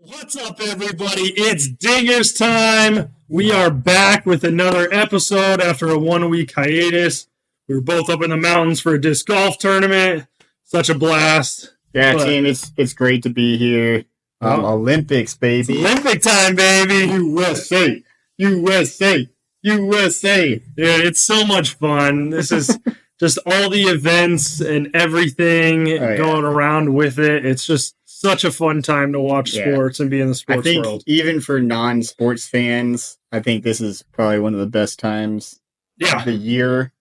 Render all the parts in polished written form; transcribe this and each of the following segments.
What's up, everybody? It's Dingers time. We are back with another episode after a 1 week hiatus. We were both up in the mountains for a disc golf tournament. Such a blast. Yeah, team, it's great to be here. Olympics, baby. It's Olympic time, baby. USA, USA, USA. Yeah, it's so much fun. This is just all the events and everything going around with it. It's just such a fun time to watch sports and be in the sports world. I think even for non-sports fans, I think this is probably one of the best times of the year.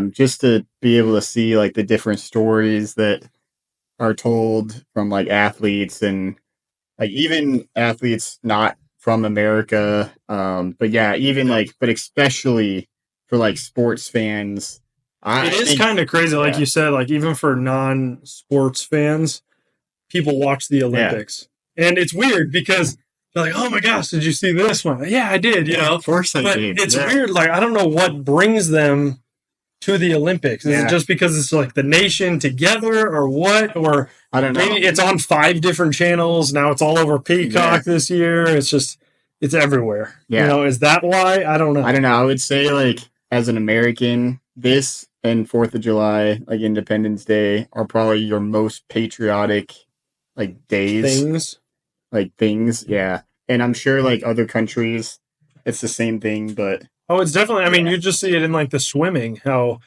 Just to be able to see like the different stories that are told from like athletes and like even athletes not from America. But especially for like sports fans. It is kind of crazy, like you said, like even for non-sports fans, people watch the Olympics. Yeah. And it's weird because they're like, oh my gosh, did you see this one? Yeah, I did, you know. Of course I did. It's weird, like I don't know what brings them to the Olympics. Is it just because it's like the nation together or what? Or I don't know. Maybe it's on 5 different channels. Now it's all over Peacock this year. It's everywhere. Yeah. You know, is that why? I don't know. I would say like as an American, this and 4th of July, like Independence Day, are probably your most patriotic like days. Things. Yeah. And I'm sure like other countries, it's the same thing, but it's definitely, I mean, you just see it in like the swimming, how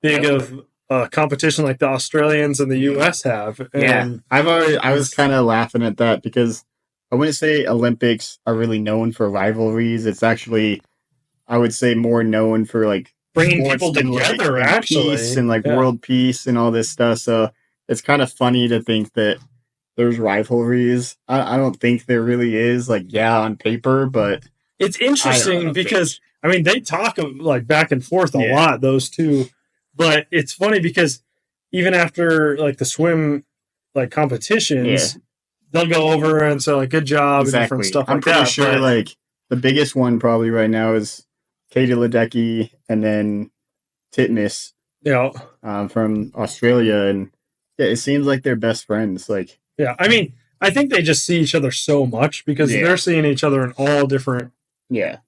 big of a competition like the Australians and the US have. And I was kind of laughing at that because I wouldn't say Olympics are really known for rivalries. It's actually, I would say, more known for like bringing people together, actually, peace and like world peace and all this stuff. So it's kind of funny to think that there's rivalries. I don't think there really is, like, on paper, but it's interesting because I mean they talk like back and forth a lot, those two. But it's funny because even after like the swim like competitions, they'll go over and say like good job and different stuff. I'm pretty sure like the biggest one probably right now is Katie Ledecky and then Titmus from Australia. And it seems like they're best friends. Like, I mean, I think they just see each other so much because they're seeing each other in all different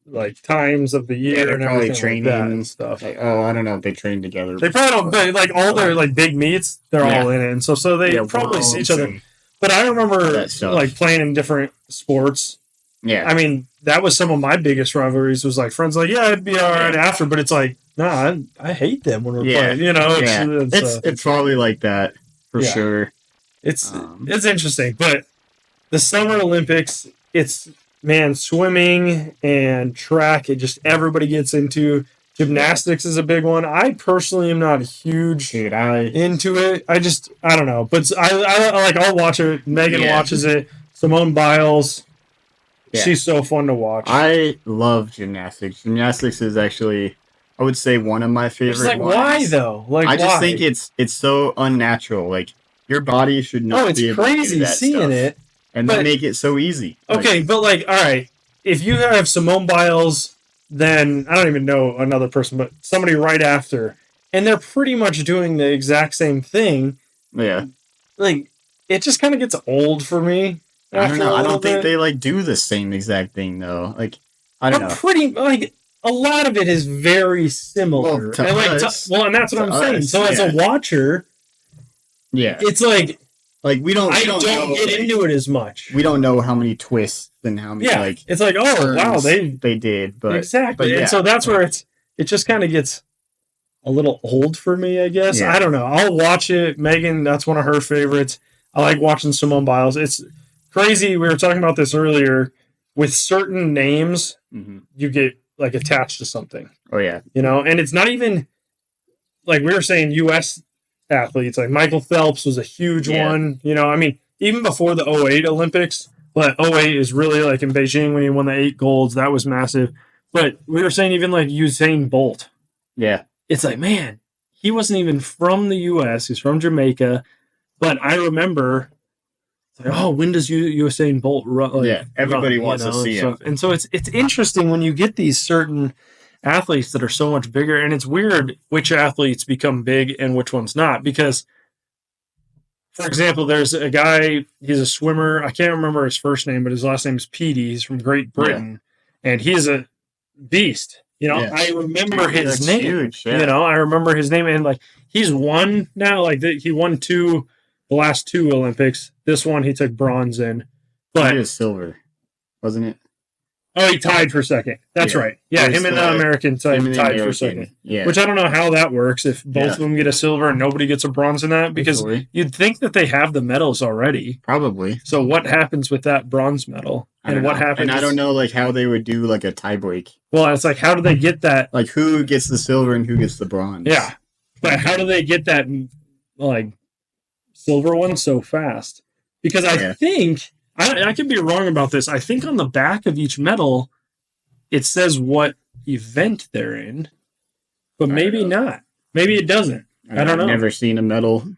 like times of the year and probably everything training like that and stuff. Like, I don't know if they train together. They probably don't, but like all their like big meets, they're all in it. And so they probably see each other. But I remember like playing in different sports. Yeah. I mean, that was some of my biggest rivalries was like friends like, it'd be all right after, but it's like, I hate them when we're playing, you know? It's probably like that for sure. It's interesting, but the Summer Olympics, it's, man, swimming and track, it just everybody gets into. Gymnastics is a big one. I personally am not huge into it. I don't know, but I'll watch it. Megan watches it. Simone Biles. Yeah. She's so fun to watch. I love gymnastics. Gymnastics is actually, I would say, one of my favorite ones. Why though? Like, I just think it's so unnatural. Like, your body should not be able to do that crazy seeing it. And they make it so easy. Okay, but like, all right, if you have Simone Biles, then I don't even know another person, but somebody right after, and they're pretty much doing the exact same thing. Yeah. Like, it just kind of gets old for me. I don't know. I don't think they like do the same exact thing though. Like, I don't know. Pretty like a lot of it is very similar. Well, and that's what I'm saying. So as a watcher, it's like we don't. I don't get into it as much. We don't know how many twists and how many like. It's like wow, they did, but exactly. But and so that's where it just kind of gets a little old for me, I guess. I don't know. I'll watch it. Megan, that's one of her favorites. I like watching Simone Biles. It's crazy. We were talking about this earlier. With certain names, you get like attached to something. Oh yeah, you know, and it's not even like we were saying. U.S. athletes like Michael Phelps was a huge one. You know, I mean, even before the 2008 Olympics, but 2008 is really like in Beijing when he won the 8 golds. That was massive. But we were saying even like Usain Bolt. Yeah, it's like, man, he wasn't even from the U.S. He's from Jamaica. But I remember. Like, when does Usain Bolt run? Like, everybody wants to see him. And so it's interesting when you get these certain athletes that are so much bigger, and it's weird which athletes become big and which ones not, because for example, there's a guy, he's a swimmer. I can't remember his first name, but his last name is Petey. He's from Great Britain, and he's a beast. I remember his name. Huge, I remember his name, and like he's won now. Like he won the last 2 Olympics. This one he took bronze in, but he was silver, wasn't it? Oh, he tied for second. That's right. Yeah, him and the American tied for second. Yeah. Which I don't know how that works if both of them get a silver and nobody gets a bronze in that, because you'd think that they have the medals already. Probably. So what happens with that bronze medal? And what happens? And I don't know like how they would do like a tie break. Well, it's like, how do they get that? Like who gets the silver and who gets the bronze? Yeah. But how do they get that like silver one so fast? Because I think... I could be wrong about this. I think on the back of each medal, it says what event they're in, but maybe not. Maybe it doesn't. I don't know. I've never seen a medal.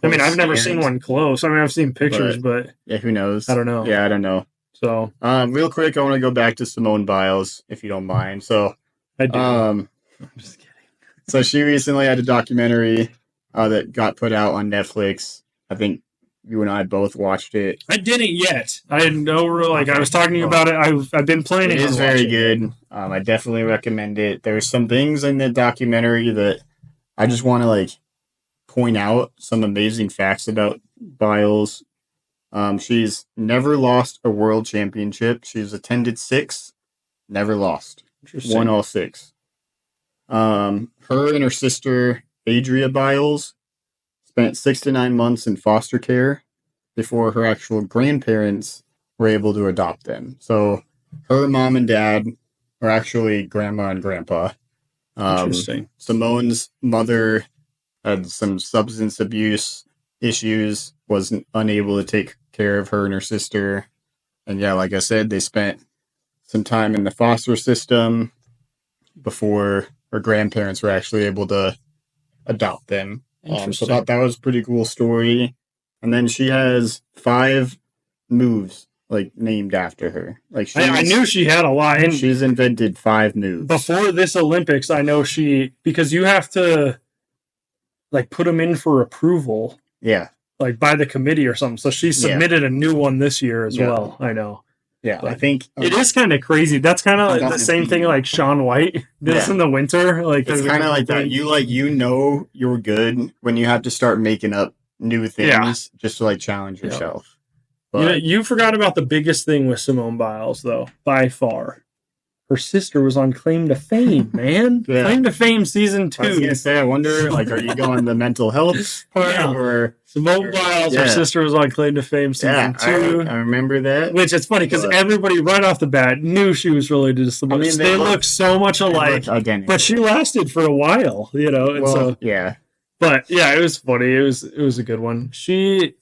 I mean, I've never seen one close. I mean, I've seen pictures, but yeah, who knows? I don't know. Yeah, I don't know. So, real quick, I want to go back to Simone Biles, if you don't mind. So, I do. I'm just kidding. So she recently had a documentary that got put out on Netflix. I think you and I both watched it. I didn't yet. I didn't know. I was talking to you about it. I've been planning. It is very good. I definitely recommend it. There's some things in the documentary that I just want to point out. Some amazing facts about Biles. She's never lost a world championship. She's attended 6, never lost. Won all 6. Her and her sister Adria Biles spent 6 to 9 months in foster care before her actual grandparents were able to adopt them. So her mom and dad are actually grandma and grandpa. Interesting. Simone's mother had some substance abuse issues, wasn't unable to take care of her and her sister. And yeah, like I said, they spent some time in the foster system before her grandparents were actually able to adopt them. So that was a pretty cool story. And then she has 5 moves named after her. I knew she had a lot. And she's invented 5 moves. Before this Olympics, I know because you have to put them in for approval. Yeah. By the committee or something. So she submitted a new one this year as well. I know. Yeah, but I think it is kind of crazy. That's kind of the same thing Shaun White does in the winter. It's kind of like that. You're good when you have to start making up new things just to challenge yourself. But you forgot about the biggest thing with Simone Biles, though, by far. Her sister was on Claim to Fame, man. Claim to Fame season 2. I was gonna say, I wonder, are you going the mental health part or Simone Biles? Her sister was on Claim to Fame season 2. I remember that. Which it's funny because everybody right off the bat knew she was related to Simone. They look so much alike, but she lasted for a while, But yeah, it was funny. It was a good one. She's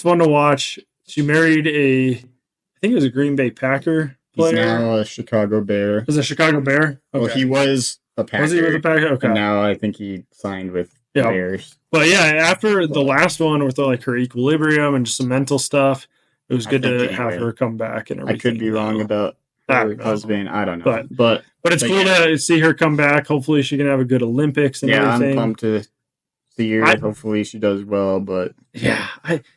fun to watch. She married I think it was a Green Bay Packer. He's now a Chicago Bear. Was a Chicago Bear? Okay. Well, he was a Packer. Was he with the Packer? Okay. And now I think he signed with the Bears. But yeah, after the last one with her equilibrium and just some mental stuff, it was good to have her come back and everything. I could be wrong about her husband. I don't know. But it's cool to see her come back. Hopefully she can have a good Olympics and everything. I'm pumped to see her. Hopefully she does well. But yeah.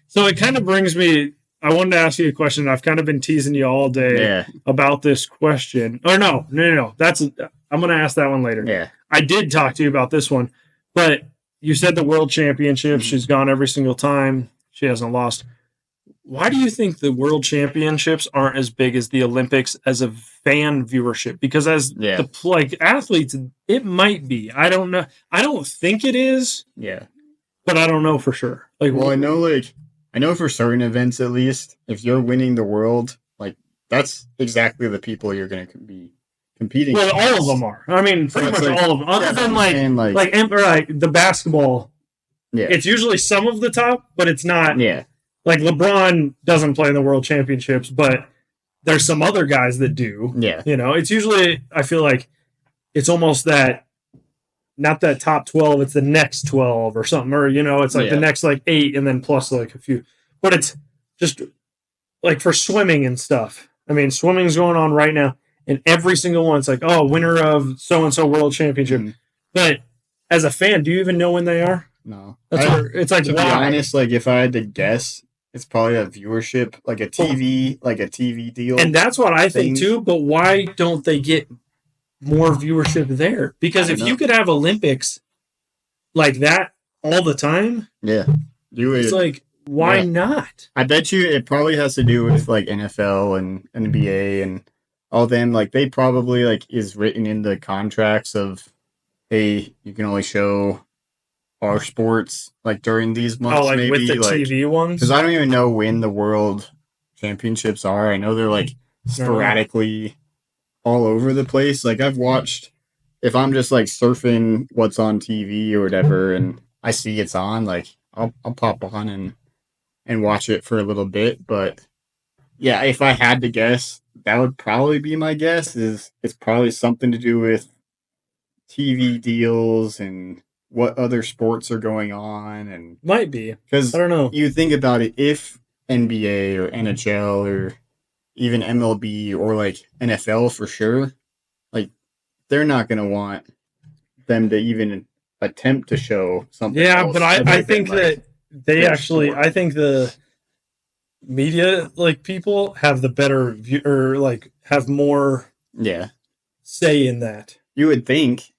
So it kind of brings me... I wanted to ask you a question. I've kind of been teasing you all day about this question. Or no. I'm going to ask that one later. Yeah. I did talk to you about this one, but you said the World Championship. She's gone every single time. She hasn't lost. Why do you think the World Championships aren't as big as the Olympics as a fan viewership? Because as athletes, it might be. I don't know. I don't think it is. Yeah. But I don't know for sure. I know for certain events, at least, if you're winning the world, that's exactly the people you're going to be competing against. All of them are. I mean, pretty much all of them. Other than the basketball. Yeah. It's usually some of the top, but it's not. Yeah. LeBron doesn't play in the World Championships, but there's some other guys that do. Yeah. It's usually, I feel like, it's almost that. Not that top 12, it's the next 12 or something. Or, it's the next 8 and then plus a few. But it's just for swimming and stuff. I mean, swimming's going on right now. And every single one, it's winner of so-and-so world championship. Mm-hmm. But as a fan, do you even know when they are? No. That's where it's like, to be honest, like if I had to guess, it's probably a viewership, like a TV deal. And that's what I think too, but why don't they get more viewership there? Because if you could have Olympics like that all the time, it's like, why not? I bet you it probably has to do with like NFL and NBA and all them. Like they probably like is written in the contracts of, hey, you can only show our sports like during these months. Like maybe with the like, TV ones, because I don't even know when the World Championships are. I know they're like sporadically all over the place. Like I've watched, if I'm just like surfing what's on TV or whatever, and I see it's on, like I'll pop on and watch it for a little bit. But yeah, if I had to guess, that would probably be my guess. Is it's probably something to do with TV deals and what other sports are going on, and might be because I don't know. You think about it, if NBA or NHL or even MLB or like NFL for sure, like they're not going to want them to even attempt to show something. Yeah, but I think that they actually, I think the media like people have the better view or like have more say in that. You would think.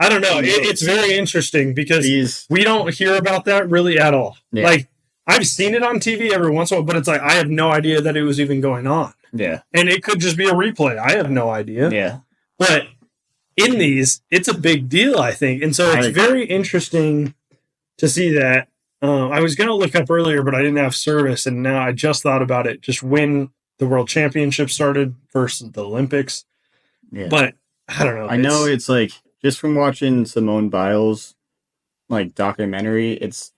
I don't know. It's very interesting because we don't hear about that really at all. Yeah. Like I've seen it on TV every once in a while, but it's like I have no idea that it was even going on. Yeah. And it could just be a replay. I have no idea. Yeah. But in these, it's a big deal, I think. And so it's very interesting to see that. I was going to look up earlier, but I didn't have service. And now I just thought about it, just when the World Championship started versus the Olympics. Yeah. But I don't know. I know it's like, just from watching Simone Biles, like documentary, it's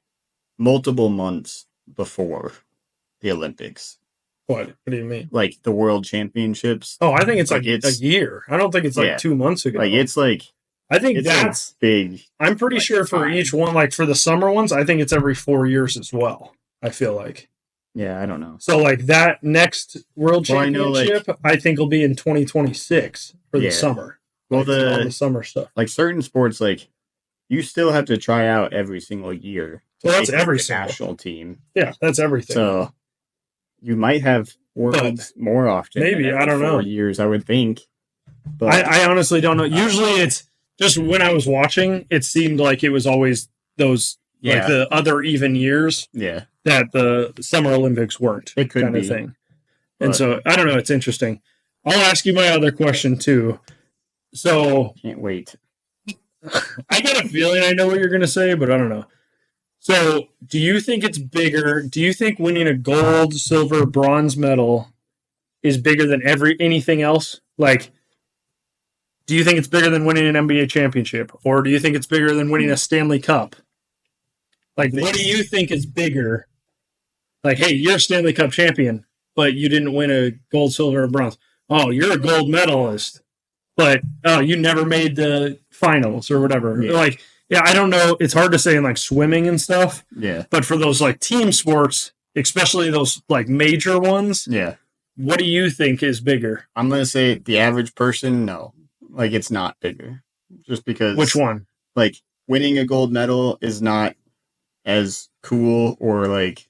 multiple months before the Olympics. What do you mean? Like the World Championships. Oh, I think it's like it's a year. I don't think it's like 2 months ago. Like it's like I think that's big. I'm pretty sure for each one, like for the summer ones, I think it's every 4 years as well. I feel like. Yeah, I don't know. So like that next World Championship, I think will be in 2026 for the summer. Well, all the summer stuff, like certain sports, like you still have to try out every single year. Well, that's every national team. Yeah, that's everything. So you might have worlds more often. Maybe I don't know. 4 years, I would think. But I honestly don't know. Usually, it's just when I was watching, it seemed like it was always those like the other even years. Yeah, that the Summer Olympics weren't. It could kind be. Of thing. And so I don't know. It's interesting. I'll ask you my other question too. So can't wait. I got a feeling I know what you're going to say, but I don't know. So do you think it's bigger? Do you think winning a gold, silver, bronze medal is bigger than anything else? Like, do you think it's bigger than winning an NBA championship? Or do you think it's bigger than winning a Stanley Cup? Like, what do you think is bigger? Like, hey, you're a Stanley Cup champion, but you didn't win a gold, silver, or bronze. Oh, you're a gold medalist, but you never made the finals or whatever. Yeah. Like, yeah, I don't know. It's hard to say in like swimming and stuff. Yeah. But for those like team sports, especially those like major ones, what do you think is bigger? I'm going to say the average person, no. Like, it's not bigger. Just because. Which one? Like, winning a gold medal is not as cool or like.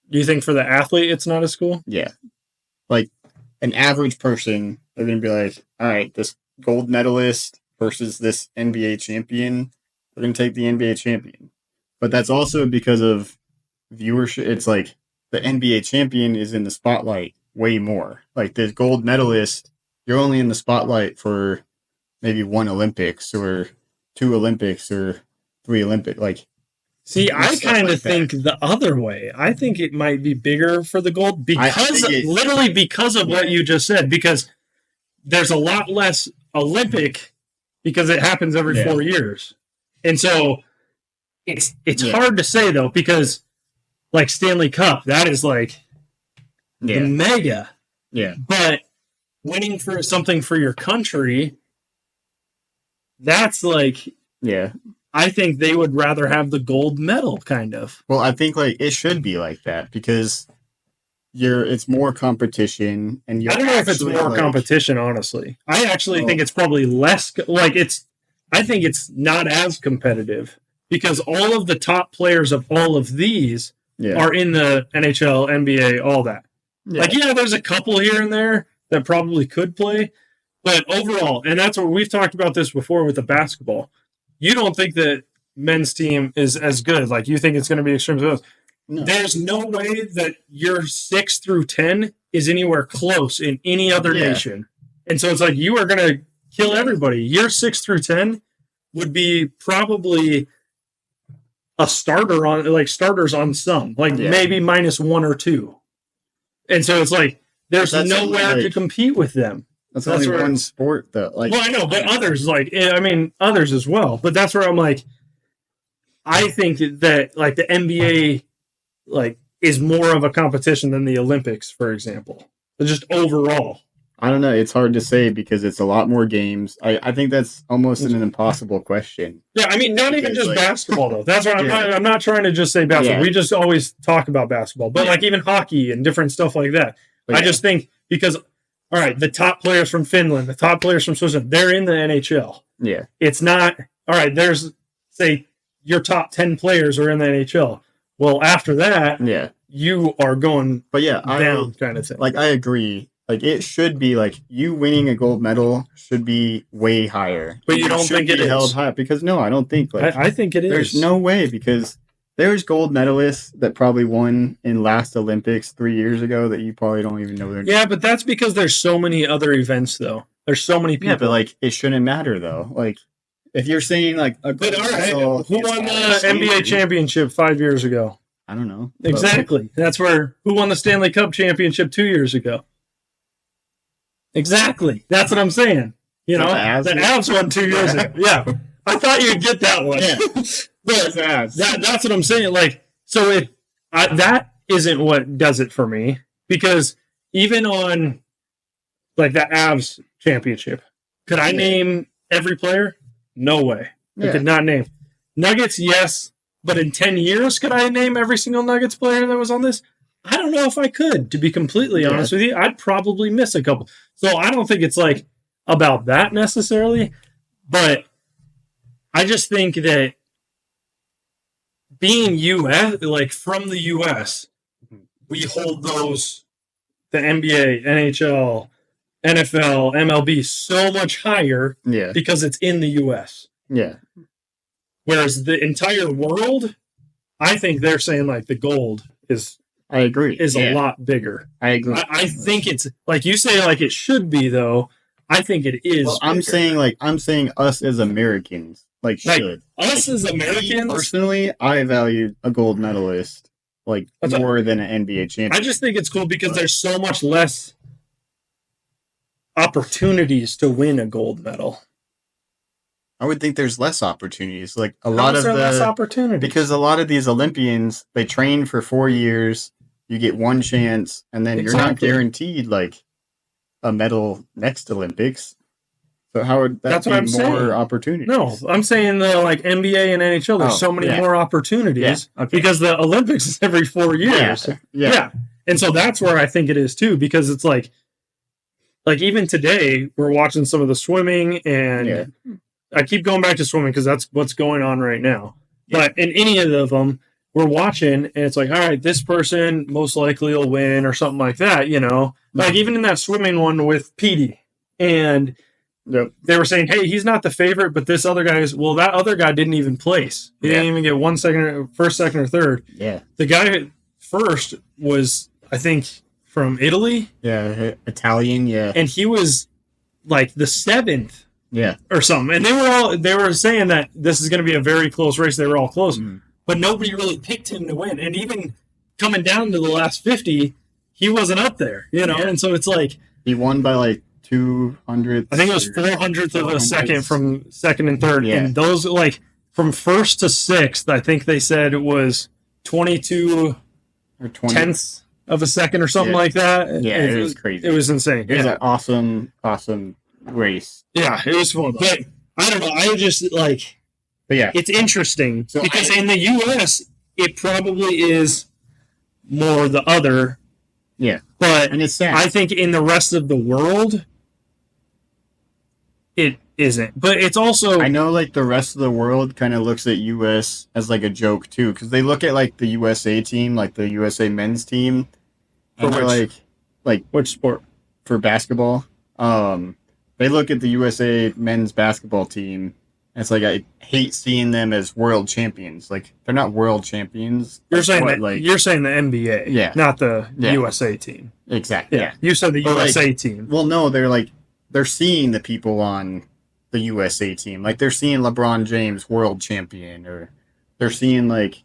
Do you think for the athlete it's not as cool? Yeah. Like, an average person, they're going to be like, all right, this gold medalist versus this NBA champion, we're going to take the NBA champion. But that's also because of viewership. It's like the NBA champion is in the spotlight way more. Like the gold medalist, you're only in the spotlight for maybe one Olympics or two Olympics or three Olympics. Like, see, I kind of think the other way. I think it might be bigger for the gold because literally because of what you just said, because there's a lot less Olympic because it happens every 4 years. And so it's hard to say though, because like Stanley Cup, that is like the mega. Yeah. But winning for something for your country, that's like I think they would rather have the gold medal, kind of. Well, I think like it should be like that because it's more competition, and I don't know if it's more competition. Honestly, I actually think it's probably less. Like I think it's not as competitive because all of the top players of all of these are in the NHL, NBA, all that. Yeah. Like, yeah, there's a couple here and there that probably could play, but overall, and that's what we've talked about this before with the basketball. You don't think that men's team is as good. Like, you think it's going to be extremely close. No. There's no way that your 6 through 10 is anywhere close in any other nation. And so it's like, you are going to kill everybody. Your 6 through 10 would be probably a starter on, like, starters on some, like maybe -1 or 2. And so it's like, there's nowhere to compete with them. That's only one sport, though. Like, well, I know, but others, like, I mean, others as well. But that's where I'm like, I think that, like, the NBA, like, is more of a competition than the Olympics, for example. But just overall. I don't know. It's hard to say because it's a lot more games. I think that's almost an impossible question. Yeah, I mean, not even just like, basketball, though. That's what I'm not trying to just say basketball. Yeah. We just always talk about basketball. But, like, even hockey and different stuff like that. But I just think because, all right, the top players from Finland, the top players from Switzerland, they're in the NHL. Yeah. It's not, all right, there's, say, your top 10 players are in the NHL. Well, after that, you are going down kind of thing. Like, I agree. Like, it should be, like, you winning a gold medal should be way higher. But you don't think it is? Held high because, no, I don't think. Like, I think it is. There's no way because there's gold medalists that probably won in last Olympics 3 years ago that you probably don't even know their name. Yeah, but that's because there's so many other events, though. There's so many people. Yeah, but, like, it shouldn't matter, though. Like, if you're saying, like, a good who won the NBA championship 5 years ago? I don't know. Exactly. That's who won the Stanley Cup championship 2 years ago? Exactly. That's what I'm saying. You know, the Avs won 2 years ago. Yeah. I thought you'd get that one. Yeah. But that's what I'm saying. Like, so that isn't what does it for me. Because even on, like, the Avs championship, could I name every player? No way. I could not name. Nuggets, yes. But in 10 years, could I name every single Nuggets player that was on this? I don't know if I could, to be completely honest with you. I'd probably miss a couple. So I don't think it's, like, about that necessarily. But I just think that being U.S., like, from the U.S., we hold those, the NBA, NHL, NFL, MLB, so much higher because it's in the U.S. Yeah. Whereas the entire world, I think they're saying, like, the gold is... I agree. Is a lot bigger. I agree. I think it's, like you say, like it should be, though. I think it is. Well, I'm saying us as Americans, like should. Us as Americans? Personally, I value a gold medalist, like, more than an NBA champion. I just think it's cool because there's so much less opportunities to win a gold medal. I would think there's less opportunities. Like, less opportunities? Because a lot of these Olympians, they train for 4 years. You get one chance, and then you're not guaranteed, like, a medal next Olympics. So how would that be more opportunities? No, I'm saying the, like, NBA and NHL, there's so many more opportunities because the Olympics is every 4 years. Yeah. And so that's where I think it is, too, because it's like even today, we're watching some of the swimming, and I keep going back to swimming because that's what's going on right now. But in any of them, we're watching, and it's like, all right, this person most likely will win or something like that, you know? Like, even in that swimming one with Petey, and they were saying, hey, he's not the favorite, but this other guy is. Well, that other guy didn't even place. He didn't even get first, second, or third. Yeah. The guy first was, I think, from Italy. Yeah, Italian, And he was, like, the 7th. Yeah. Or something. And they were saying that this is going to be a very close race. They were all close. But nobody really picked him to win. And even coming down to the last 50, he wasn't up there, you know? And so it's like... He won by, like, 200... I think it was 400th of a second from second and third. Yeah. And those, like, from first to sixth, I think they said it was 22 or 20 tenths of a second or something like that. Yeah, it was crazy. It was insane. It was an awesome race. Yeah, it was fun. But I don't know. I just, like... But yeah. It's interesting because in the U.S., it probably is more the other. Yeah. But and it's sad. I think in the rest of the world, it isn't. But it's also, I know like the rest of the world kind of looks at US as like a joke too, because they look at like the USA team, like the USA men's team, and they're like which sport? For basketball. They look at the USA men's basketball team. And it's like I hate seeing them as world champions. Like they're not world champions. You're like, saying what, that like you're saying the NBA, Yeah. not the Yeah. USA team. exactly. Yeah, you said the But, like, USA team. Well, no, they're seeing the people on the USA team. Like they're seeing LeBron James world champion, or they're seeing like.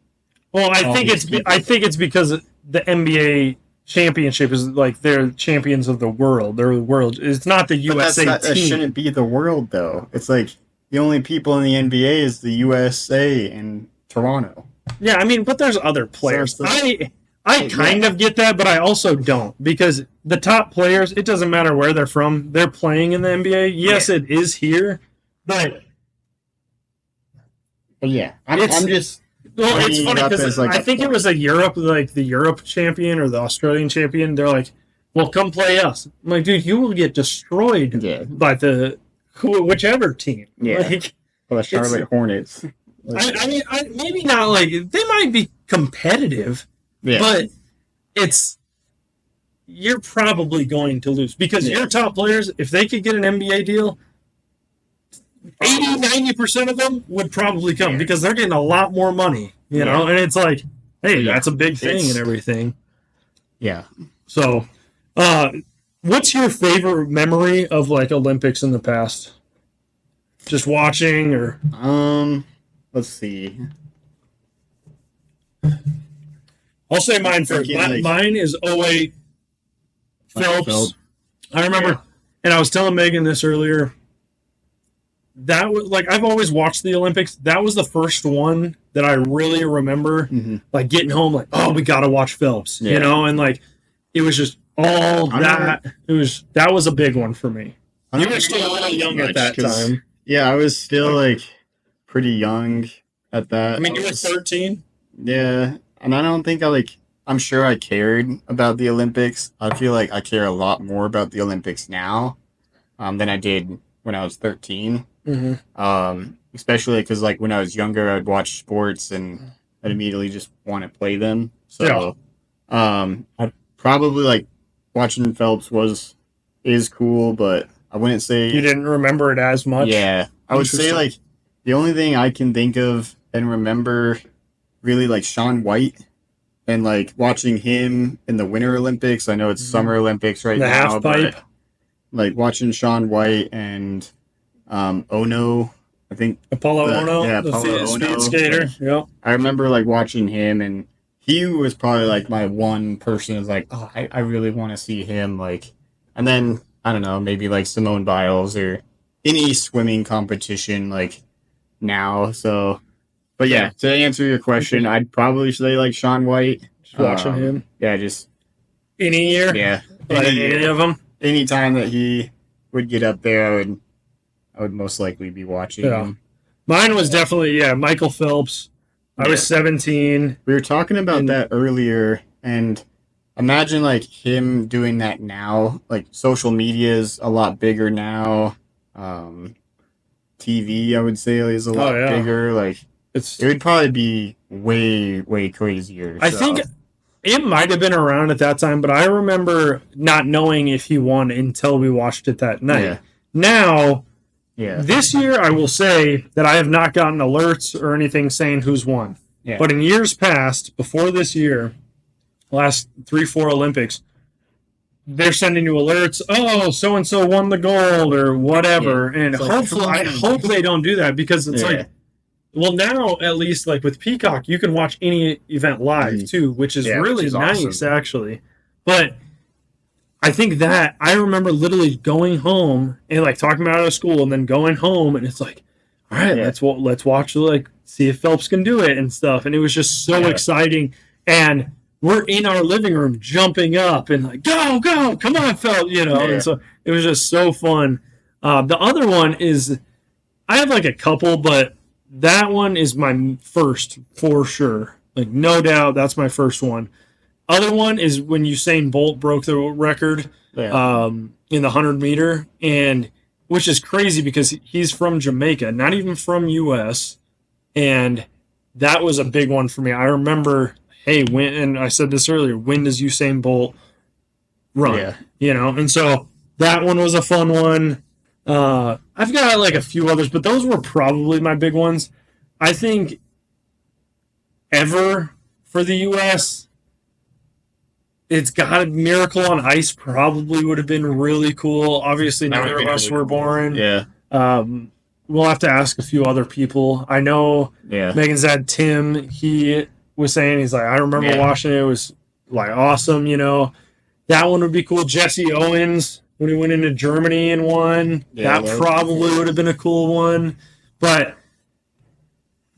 Well, all these people. I think it's because the NBA championship is like they're champions of the world. They're the world. It's not the But USA that team. shouldn't be the world though. It's like the only people in the NBA is the USA and Toronto. Yeah, I mean, but there's other players. So it's I kind of get that, but I also don't, because the top players, it doesn't matter where they're from, they're playing in the NBA. Yes, it is here, but yeah, I'm just. well, it's bringing it funny up because as, like, I think it was a Europe, like the Europe champion or the Australian champion. They're like, "Well, come play us." I'm like, dude, you will get destroyed Yeah. by the whichever team. Yeah. Like, Well, the Charlotte Hornets. I mean, maybe not like they might be competitive, Yeah. but you're probably going to lose because your top players, if they could get an NBA deal, 80-90% of them would probably come because they're getting a lot more money, you know, and it's like, hey, that's a big thing and everything. Yeah. So, what's your favorite memory of like Olympics in the past? Just watching or let's see. I'll say mine first. Thinking, like- Mine is 08 Phelps. Phelps. I remember, and I was telling Megan this earlier. That was like I've always watched the Olympics. That was the first one that I really remember, like getting home, like, oh, we got to watch Phelps, you know, and like it was just all that. That was a big one for me. You were still a little young at that time. Yeah, I was still like pretty young at that. I mean, you were 13. Yeah, and I don't think I'm sure I cared about the Olympics. I feel like I care a lot more about the Olympics now than I did when I was 13. Especially because like when I was younger, I'd watch sports and I'd immediately just want to play them. So, I probably like watching Phelps is cool, but I wouldn't say you didn't remember it as much. Yeah, I would say like the only thing I can think of and remember really like Shaun White and like watching him in the Winter Olympics. I know it's Summer Olympics right the now, half pipe. but like watching Shaun White and Ono, I think Apollo Ono, the Apollo speed skater. Yeah, I remember like watching him, and he was probably like my one person who's like, oh, I really want to see him. Like, and then I don't know, maybe like Simone Biles or any swimming competition like now. So, but yeah, to answer your question, I'd probably say like Shaun White. Just watching him. Yeah, just any year. Yeah, any of them. Any time that he would get up there, I would most likely be watching him. Mine was definitely, Michael Phelps. I was 17. We were talking about that earlier, and imagine like him doing that now. Like social media is a lot bigger now. TV, I would say, is a lot bigger. Like it would probably be way, way crazier. I think it might have been around at that time, but I remember not knowing if he won until we watched it that night. Yeah. Now, Yeah. this year, I will say that I have not gotten alerts or anything saying who's won. Yeah. But in years past, before this year, last 3-4 Olympics, they're sending you alerts. Oh, so and so won the gold or whatever. Yeah. And hopefully, I hope they don't do that because it's like, well, now at least like with Peacock, you can watch any event live too, which is really nice awesome. Actually. But I think that I remember literally going home and like talking about it out of school and then going home and it's like, all right, let's watch, like see if Phelps can do it and stuff. And it was just so exciting. And we're in our living room jumping up and like, go, come on, Phelps, you know. And so it was just so fun. The other one is, I have like a couple, but that one is my first for sure. Like no doubt, that's my first one. Other one is when Usain Bolt broke the record in the 100 meter, and which is crazy because he's from Jamaica, not even from U.S., and that was a big one for me. I remember, hey, when, and I said this earlier, when does Usain Bolt run? Yeah. You know, and so that one was a fun one. I've got like a few others, but those were probably my big ones. I think ever for the U.S., it's got a Miracle on Ice probably would have been really cool. Obviously, neither of us were born. Yeah. We'll have to ask a few other people. I know Yeah. Megan's dad, Tim, he was saying, he's like, I remember watching it. It was like awesome, you know. That one would be cool. Jesse Owens, when he went into Germany and won, that probably would have been a cool one. But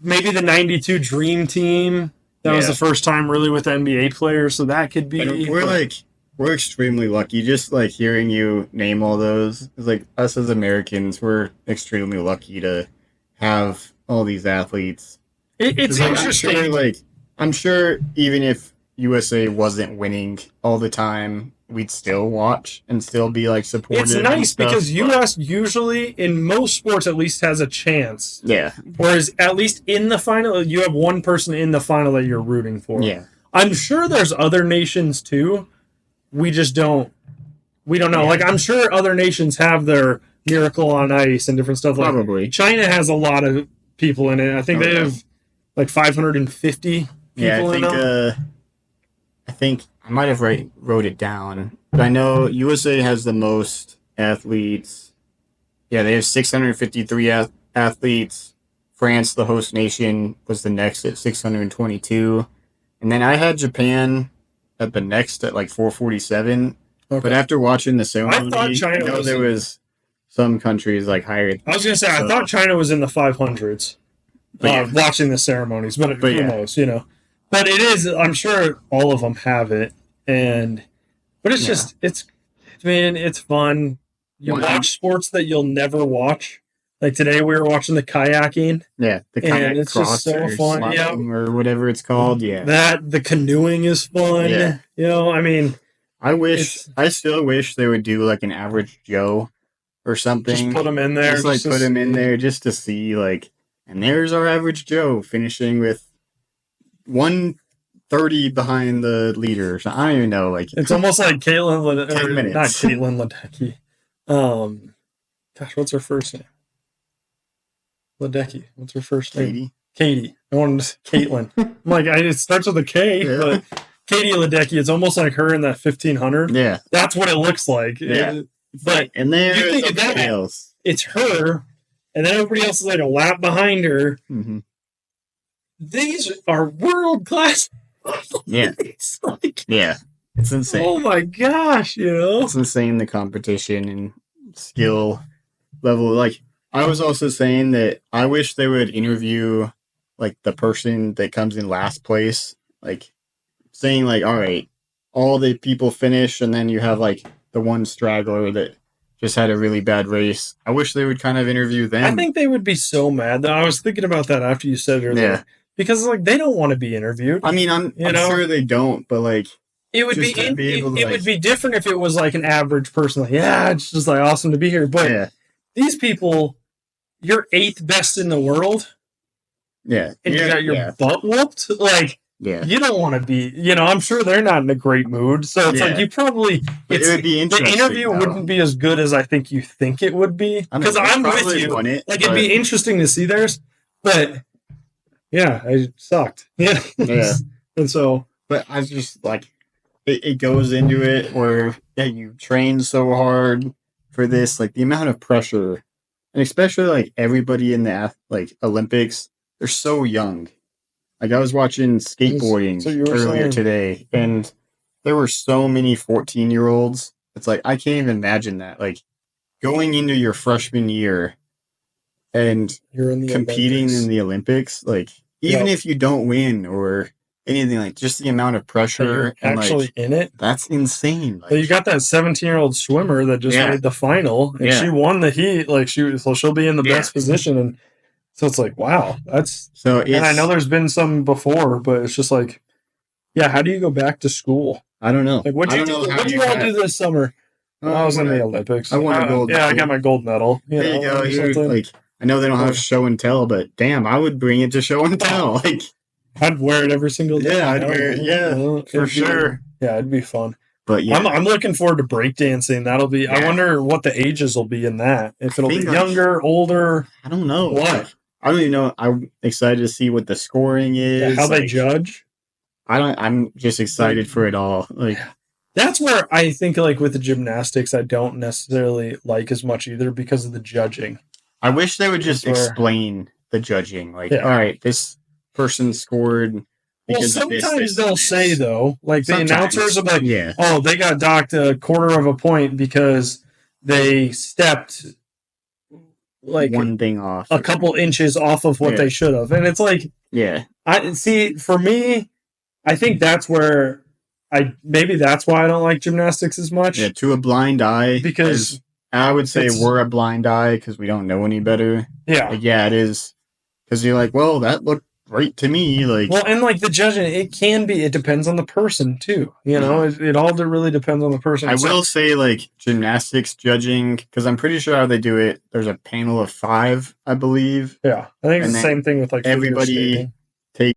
maybe the 92 Dream Team. That was the first time really with NBA players, so that could be. We're extremely lucky. Just like hearing you name all those, it's like us as Americans, we're extremely lucky to have all these athletes. It's interesting. I'm sure even if USA wasn't winning all the time, we'd still watch and still be like supportive. It's nice because US usually in most sports at least has a chance. Yeah. Whereas at least in the final, you have one person in the final that you're rooting for. Yeah. I'm sure there's other nations too. We just don't. We don't know. Yeah. Like I'm sure other nations have their Miracle on Ice and different stuff. Probably. Like China has a lot of people in it. I think they have like 550 people in it. I think I might have wrote it down, but I know USA has the most athletes. Yeah, they have 653 athletes. France, the host nation, was the next at 622. And then I had Japan at the next at like 447. Okay. But after watching the ceremony, there was some countries like higher. I was going to say, I thought China was in the 500s watching the ceremonies, but who knows, you know. But it is, I'm sure all of them have it. But it's just, it's fun. You watch sports that you'll never watch. Like today we were watching the kayaking. Yeah, the kayak and it's just so fun. Yeah. Or whatever it's called. Yeah. The canoeing is fun. Yeah. You know, I mean. I still wish they would do like an average Joe or something. Just put them in there. Put them in there just to see like, and there's our average Joe finishing with 130 behind the leader. So I don't even know. Like it's almost like Caitlin. 10 minutes. Not Caitlin Ledecky. Gosh, what's her first name? Ledecky. What's her first name? Katie. I wanted to say Caitlin. I'm like, it starts with a K, but Katie Ledecky. It's almost like her in that 1500. Yeah, that's what it looks like. Yeah, and then you think of that else. It's her, and then everybody else is like a lap behind her. Mm-hmm. These are world class. Yeah, it's insane. Oh my gosh, you know, it's insane the competition and skill level. Like I was also saying that I wish they would interview like the person that comes in last place, like saying like, all right, all the people finish, and then you have like the one straggler that just had a really bad race. I wish they would kind of interview them. I think they would be so mad. I was thinking about that after you said it earlier. Yeah. Because like they don't want to be interviewed. I mean, I'm sure they don't, but like it would would be different if it was like an average person. Like, yeah, it's just like awesome to be here. But these people, you're 8th best in the world. Yeah. And you got your butt whooped. Like, you don't want to be, you know, I'm sure they're not in a great mood. So it's like you probably it would be interesting. The interview wouldn't be as good as I think you think it would be. Because I'm with you. It'd be interesting to see theirs, but yeah, it sucked. Yeah. And so, but I just like it goes into it where you train so hard for this, like the amount of pressure, and especially like everybody in the like Olympics, they're so young. Like I was watching skateboarding earlier today, and there were so many 14-year-olds. It's like I can't even imagine that. Like going into your freshman year and you're in the competing Olympics. In the Olympics, like even if you don't win or anything, like just the amount of pressure and actually in it, that's insane. Like, you got that 17-year-old swimmer that just made the final, and she won the heat. Like she'll be in the best position, and so it's like, wow, that's so. And I know there's been some before, but it's just like, how do you go back to school? I don't know. Like, what do you all do this summer? I was in the Olympics. I won a gold Yeah, I medal. got my gold medal. There you go. Here, I know they don't have show and tell, but damn, I would bring it to show and tell. Like, I'd wear it every single day. Yeah, I'd wear it. Yeah, for sure. It'd be fun. But yeah, I'm looking forward to breakdancing. That'll be. Yeah. I wonder what the ages will be in that. If it'll be think, younger, older. I don't know. What? I don't even know. I'm excited to see what the scoring is. How they judge. I'm just excited for it all. Like, that's where I think, like with the gymnastics, I don't necessarily like as much either because of the judging. I wish they would just explain the judging. Like, all right, this person scored. Well, sometimes they'll say though, like the announcers are like, "Oh, they got docked a quarter of a point because they stepped like one thing off, a couple inches off of what they should have," and it's like, I see. For me, I think that's where maybe that's why I don't like gymnastics as much. Yeah, to a blind eye, because I would say we're a blind eye because we don't know any better. Yeah, like, it is because you're like, well, that looked great to me. Like, well, and like the judging, it depends on the person too. You know, it all really depends on the person. I will say, like, gymnastics judging, because I'm pretty sure how they do it. There's a panel of 5, I believe. Yeah, I think it's the same thing with like everybody